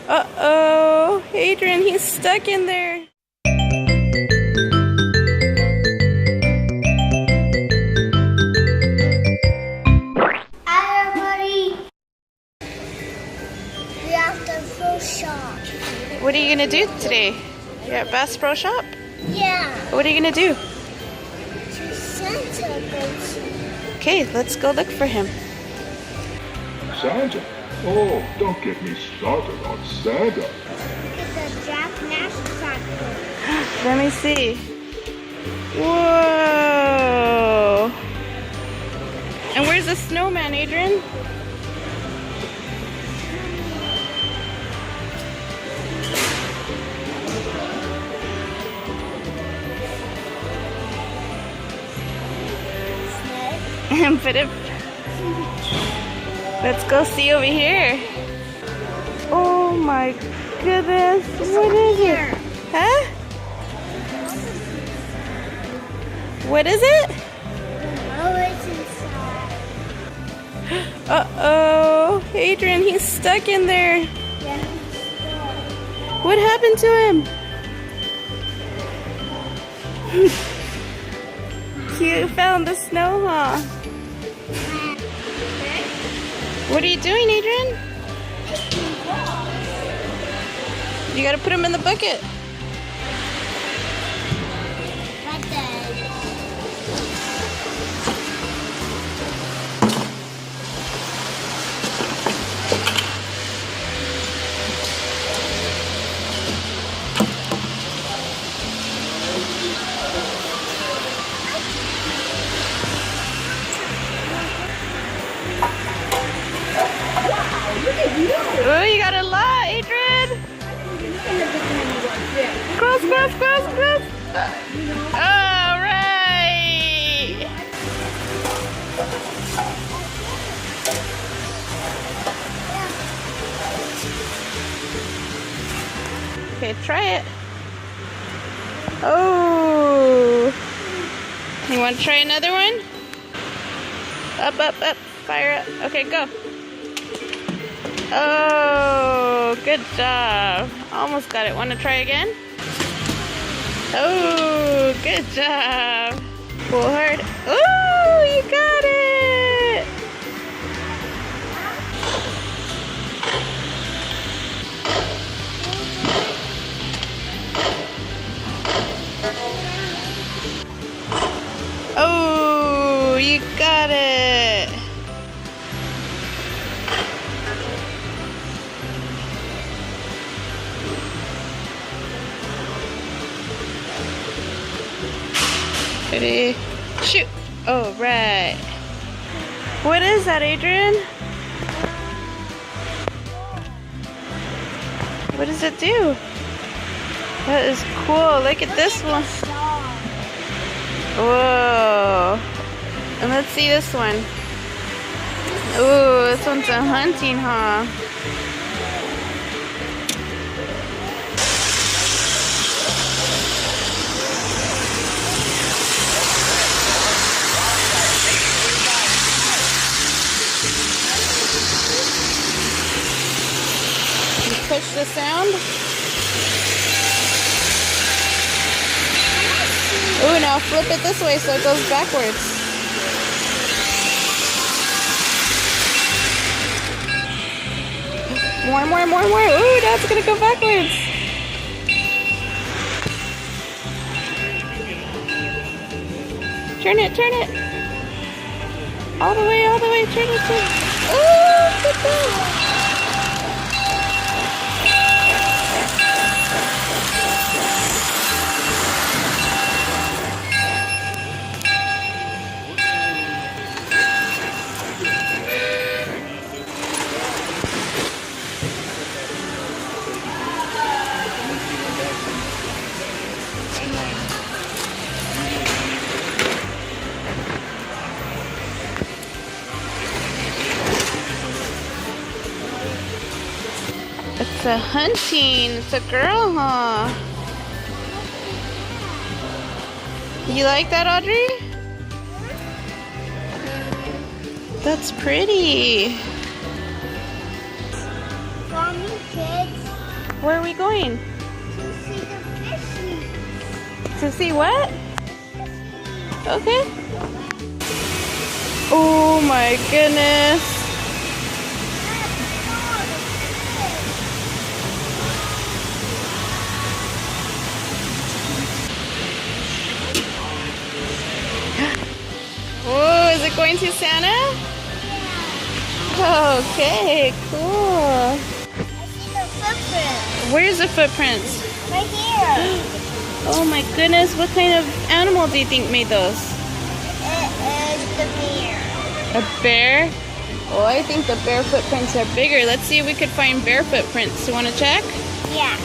Uh-oh, Adrian, he's stuck in there. What are you gonna do today? You're at Bass Pro Shop? Yeah. What are you gonna do? To Santa Claus. Okay, let's go look for him. Santa? Oh, don't get me started on Santa. It's a Japanese Santa. Let me see. Whoa! And where's the snowman, Adrian? Put it. Let's go see over here. Oh my goodness! What is it? Huh? What is it? Oh, it's inside. Uh-oh, Adrian, he's stuck in there. Yeah, he's stuck. What happened to him? You found the snow, huh? What are you doing, Adrian? You gotta put him in the bucket. Oh, you got a lot, Adrian. Cross. All right. Okay, try it. Oh. You want to try another one? Up. Fire up. Okay, go. Oh, good job. Almost got it. Want to try again? Oh, good job. Pull hard. Oh, you got it. Oh, you got it. Ready? Shoot! Oh, right. What is that, Adrian? What does it do? That is cool. Look at this one. Whoa. And let's see this one. Ooh, this one's a hunting, huh? Push the sound. Ooh, now flip it this way so it goes backwards. More. Ooh, now it's gonna go backwards. Turn it. All the way, turn it. Ooh, good job. It's a hunting. It's a girl, huh? You like that, Audrey? That's pretty. From coming, kids. Where are we going? To see the fishies. To see what? Okay. Oh my goodness. Oh, is it going to Santa? Okay, cool. I see the footprint. Where's the footprints? Right here. Oh my goodness, what kind of animal do you think made those? It is the bear. A bear? Oh, I think the bear footprints are bigger. Let's see if we could find bear footprints. You want to check? Yeah.